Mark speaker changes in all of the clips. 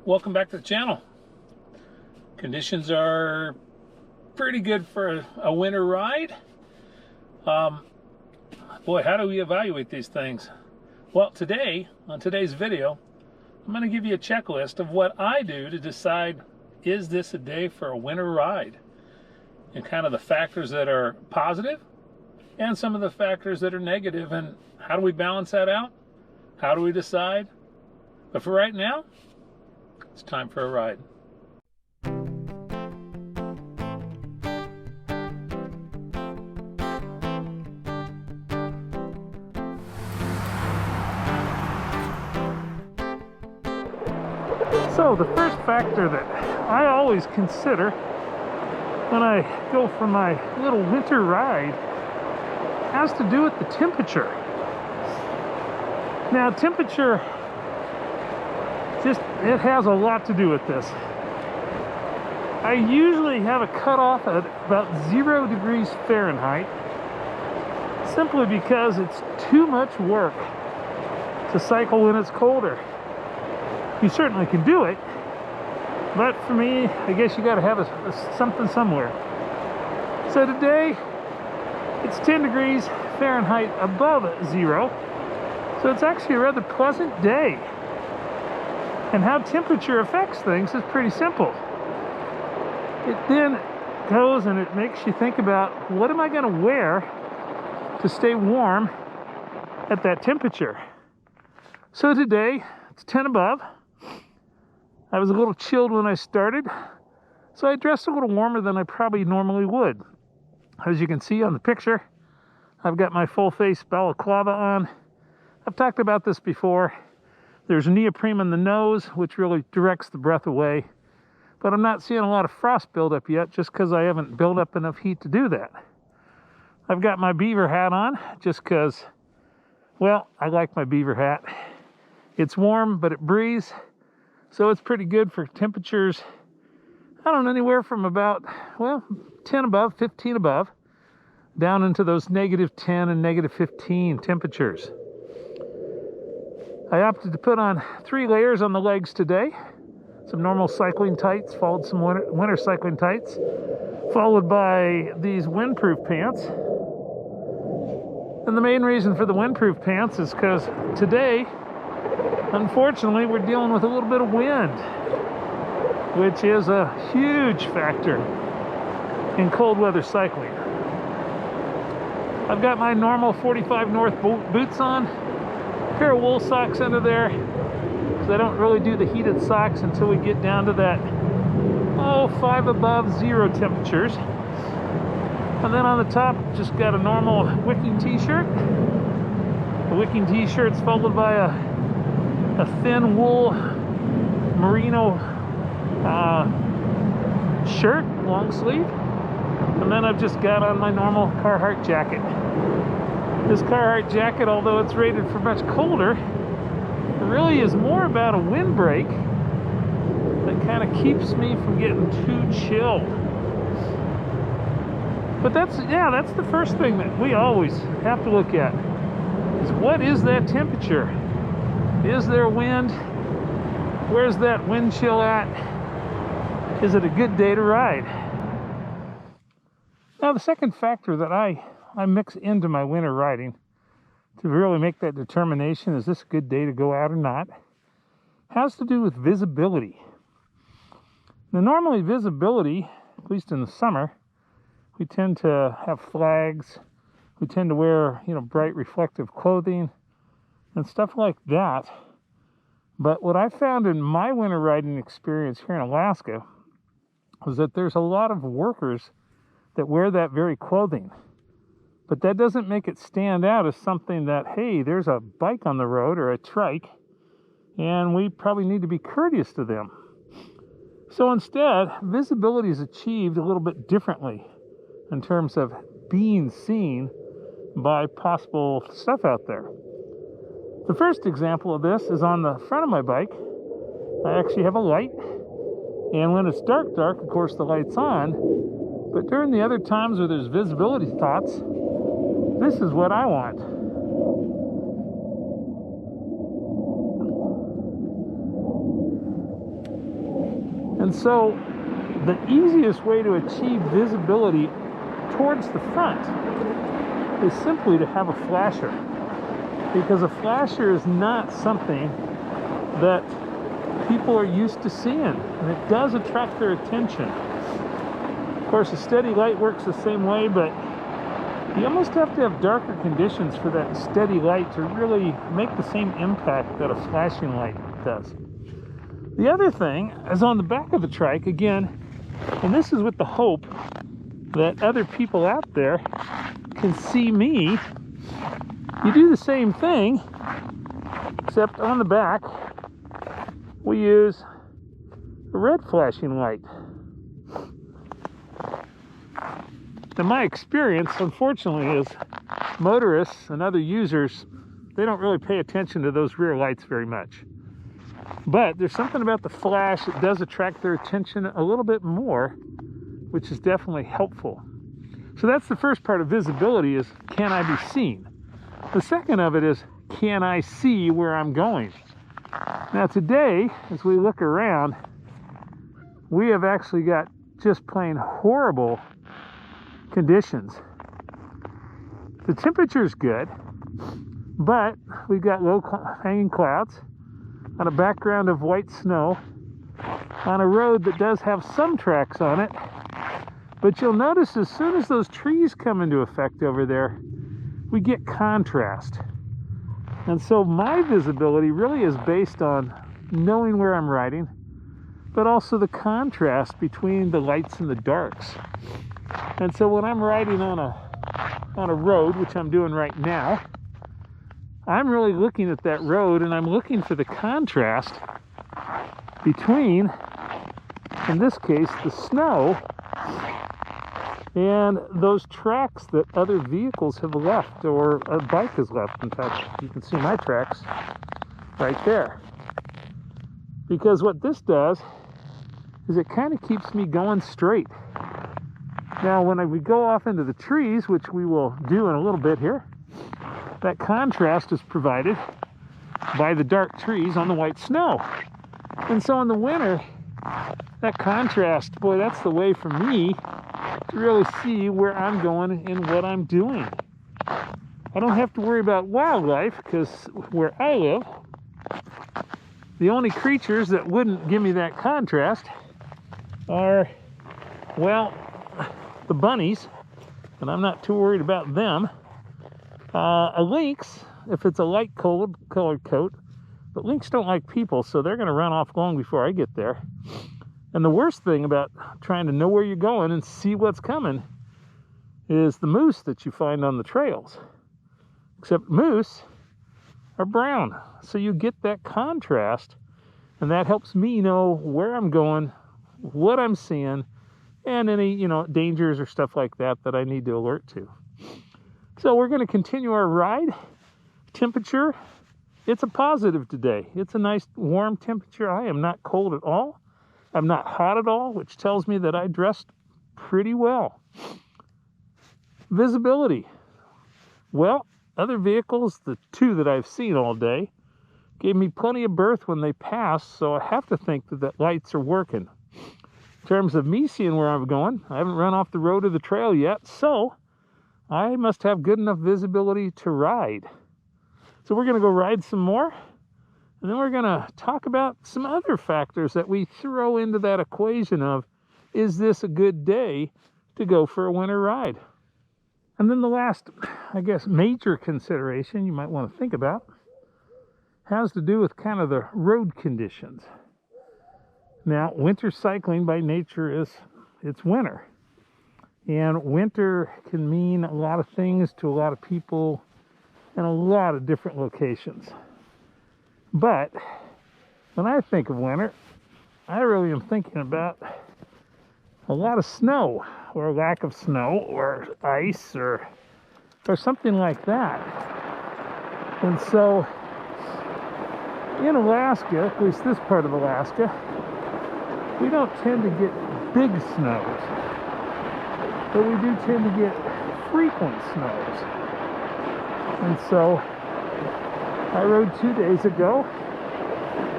Speaker 1: welcome back to the channel. Conditions are pretty good for a winter ride. Boy, how do we evaluate these things? Well, today, on today's video, I'm going to give you a checklist of what I do to decide, is this a day for a winter ride? And kind of the factors that are positive and some of the factors that are negative, and how do we balance that out? How do we decide? But for right now, it's time for a ride. So the first factor that I always consider when I go for my little winter ride has to do with the temperature. Now, temperature, it has a lot to do with this. I usually have a cutoff at about 0 degrees Fahrenheit, simply because it's too much work to cycle when it's colder. You certainly can do it, but for me, I guess you got to have something somewhere. So today, it's 10 degrees Fahrenheit above 0, so it's actually a rather pleasant day. And how temperature affects things is pretty simple. It then goes and it makes you think about, what am I going to wear to stay warm at that temperature? So today, it's 10 above. I was a little chilled when I started, so I dressed a little warmer than I probably normally would. As you can see on the picture, I've got my full face balaclava on. I've talked about this before. There's neoprene in the nose, which really directs the breath away, but I'm not seeing a lot of frost buildup yet, just because I haven't built up enough heat to do that. I've got my beaver hat on, just because, well, I like my beaver hat. It's warm, but it breathes. So it's pretty good for temperatures, I don't know, anywhere from about, well, 10 above, 15 above, down into those -10 and -15 temperatures. I opted to put on 3 layers on the legs today. Some normal cycling tights, followed some winter cycling tights, followed by these windproof pants. And the main reason for the windproof pants is because today, unfortunately, we're dealing with a little bit of wind, which is a huge factor in cold weather cycling. I've got my normal 45 North boots on, a pair of wool socks under there, because I don't really do the heated socks until we get down to that, 5 above 0 temperatures. And then on the top, just got a normal wicking t-shirt. The wicking t-shirt's followed by a thin wool merino shirt, long sleeve, and then I've just got on my normal Carhartt jacket. This Carhartt jacket, although it's rated for much colder, it really is more about a windbreak that kind of keeps me from getting too chilled. But that's the first thing that we always have to look at, is what is that temperature? Is there wind? Where's that wind chill at? Is it a good day to ride? Now, the second factor that I mix into my winter riding to really make that determination, is this a good day to go out or not, has to do with visibility. Now, normally visibility, at least in the summer, we tend to have flags. We tend to wear, bright reflective clothing and stuff like that. But what I found in my winter riding experience here in Alaska was that there's a lot of workers that wear that very clothing. But that doesn't make it stand out as something that, hey, there's a bike on the road or a trike, and we probably need to be courteous to them. So instead, visibility is achieved a little bit differently in terms of being seen by possible stuff out there. The first example of this is on the front of my bike. I actually have a light, and when it's dark, of course, the light's on. But during the other times where there's visibility thoughts, this is what I want. And so the easiest way to achieve visibility towards the front is simply to have a flasher, because a flasher is not something that people are used to seeing, and it does attract their attention. Of course, a steady light works the same way, but you almost have to have darker conditions for that steady light to really make the same impact that a flashing light does. The other thing is on the back of the trike, again, and this is with the hope that other people out there can see me. You do the same thing, except on the back, we use a red flashing light. Now, my experience, unfortunately, is motorists and other users, they don't really pay attention to those rear lights very much. But there's something about the flash that does attract their attention a little bit more, which is definitely helpful. So that's the first part of visibility, is can I be seen? The second of it is, can I see where I'm going? Now today, as we look around, we have actually got just plain horrible conditions. The temperature is good, but we've got low hanging clouds on a background of white snow on a road that does have some tracks on it. But you'll notice as soon as those trees come into effect over there, we get contrast. And so my visibility really is based on knowing where I'm riding, but also the contrast between the lights and the darks. And so when I'm riding on a road, which I'm doing right now, I'm really looking at that road, and I'm looking for the contrast between, in this case, the snow and those tracks that other vehicles have left, or a bike has left. In fact, you can see my tracks right there. Because what this does is it kind of keeps me going straight. Now, when we go off into the trees, which we will do in a little bit here, that contrast is provided by the dark trees on the white snow. And so in the winter, that contrast, boy, that's the way for me to really see where I'm going and what I'm doing. I don't have to worry about wildlife, because where I live, the only creatures that wouldn't give me that contrast are, well, the bunnies, and I'm not too worried about them. A lynx, if it's a light colored coat, but lynx don't like people, so they're going to run off long before I get there. And the worst thing about trying to know where you're going and see what's coming is the moose that you find on the trails. Except moose are brown, so you get that contrast, and that helps me know where I'm going, what I'm seeing, and any, dangers or stuff like that that I need to alert to. So we're going to continue our ride. Temperature, it's a positive today. It's a nice warm temperature. I am not cold at all. I'm not hot at all, which tells me that I dressed pretty well. Visibility. Well, other vehicles, the two that I've seen all day, gave me plenty of berth when they passed, so I have to think that the lights are working. In terms of me seeing where I'm going, I haven't run off the road or the trail yet, so I must have good enough visibility to ride. So we're going to go ride some more, and then we're going to talk about some other factors that we throw into that equation of, is this a good day to go for a winter ride? And then the last, I guess, major consideration you might want to think about has to do with kind of the road conditions. Now, winter cycling by nature it's winter. And winter can mean a lot of things to a lot of people in a lot of different locations. But when I think of winter, I really am thinking about a lot of snow, or lack of snow, or ice, or something like that. And so in Alaska, at least this part of Alaska, we don't tend to get big snows, but we do tend to get frequent snows. And so I rode 2 days ago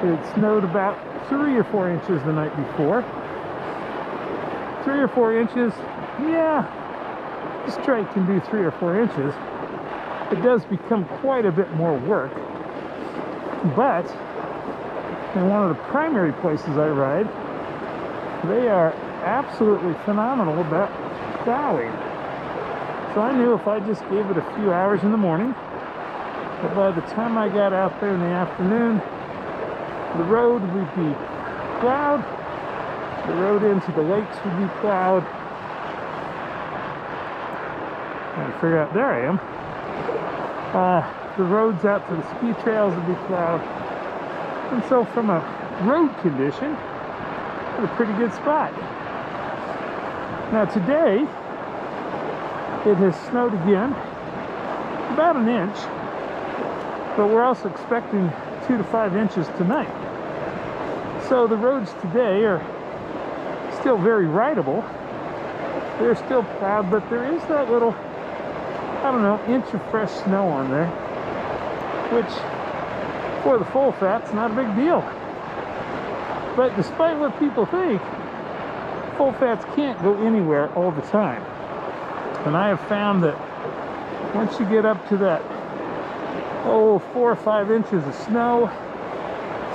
Speaker 1: It snowed about 3 or 4 inches the night before. 3 or 4 inches, yeah, this trike can do 3 or 4 inches. It does become quite a bit more work, but in one of the primary places I ride, they are absolutely phenomenal about plowing. So I knew if I just gave it a few hours in the morning, that by the time I got out there in the afternoon, the road would be plowed, the road into the lakes would be plowed. I figure out, there I am. The roads out to the ski trails would be plowed. And so from a road condition, it's a pretty good spot. Now today, it has snowed again, about an inch, but we're also expecting 2 to 5 inches tonight. So the roads today are still very rideable. They're still plowed, but there is that little, I don't know, inch of fresh snow on there, which for the full fat's not a big deal. But despite what people think, full fats can't go anywhere all the time. And I have found that once you get up to that, 4 or 5 inches of snow,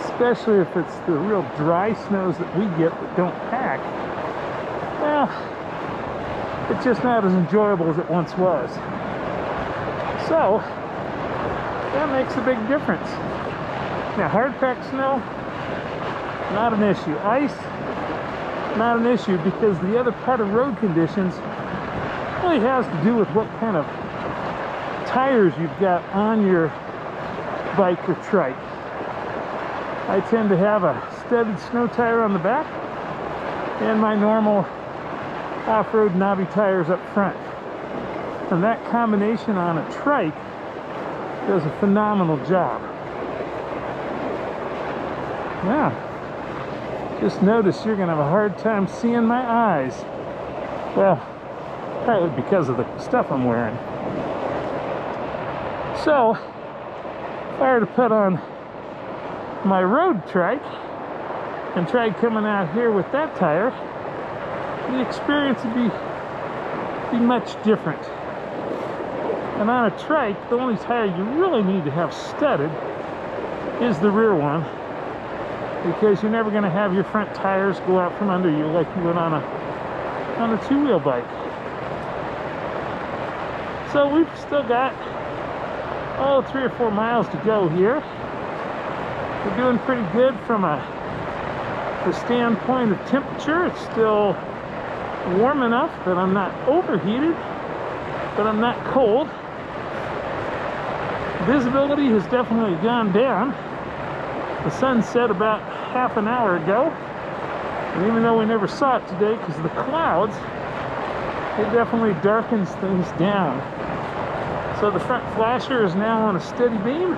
Speaker 1: especially if it's the real dry snows that we get that don't pack, well, it's just not as enjoyable as it once was. So, that makes a big difference. Now, hard packed snow, not an issue. Ice, not an issue, because the other part of road conditions really has to do with what kind of tires you've got on your bike or trike. I tend to have a studded snow tire on the back and my normal off-road knobby tires up front. And that combination on a trike does a phenomenal job. Now, just notice you're going to have a hard time seeing my eyes. Well, partly because of the stuff I'm wearing. So, if I were to put on my road trike and try coming out here with that tire, the experience would be much different. And on a trike, the only tire you really need to have studded is the rear one, because you're never going to have your front tires go out from under you like you would on a two-wheel bike. So we've still got 3 or 4 miles to go here. We're doing pretty good from the standpoint of temperature. It's still warm enough that I'm not overheated, but I'm not cold. Visibility has definitely gone down. The sun set about half an hour ago, and even though we never saw it today because of the clouds, it definitely darkens things down. So the front flasher is now on a steady beam.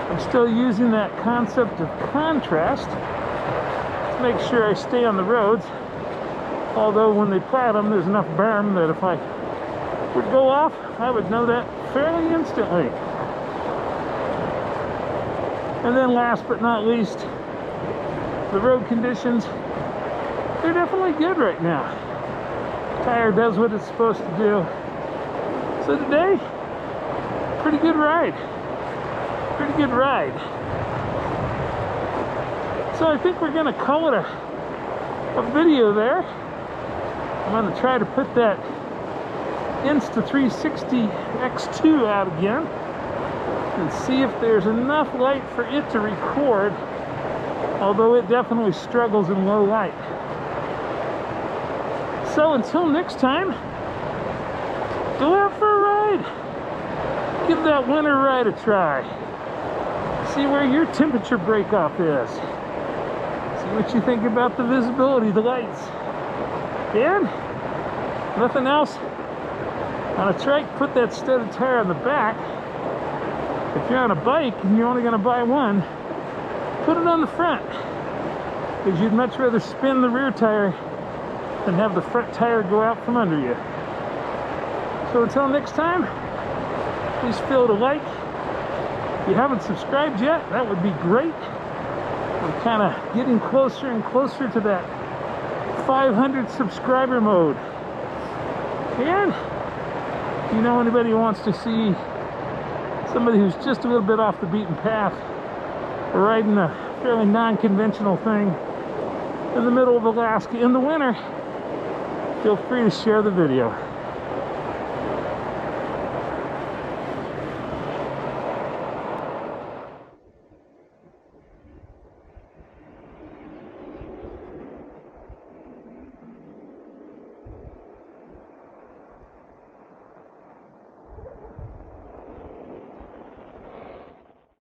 Speaker 1: I'm still using that concept of contrast to make sure I stay on the roads. Although when they plat them, there's enough berm that if I would go off, I would know that fairly instantly. And then last but not least, the road conditions, they're definitely good right now. Tire does what it's supposed to do. So today, pretty good ride. Pretty good ride. So I think we're gonna call it a video there. I'm gonna try to put that Insta360 X2 out again and see if there's enough light for it to record, although it definitely struggles in low light. So until next time, go out for a ride. Give that winter ride a try. See where your temperature break-off is. See what you think about the visibility, the lights. And nothing else. On a trike, put that studded tire on the back. If you're on a bike and you're only going to buy one, put it on the front, because you'd much rather spin the rear tire than have the front tire go out from under you. So until next time, please feel to like, If you haven't subscribed yet, that would be great. We're kind of getting closer and closer to that 500 subscriber mode. And if you know anybody who wants to see somebody who's just a little bit off the beaten path, riding a fairly non-conventional thing in the middle of Alaska in the winter, feel free to share the video.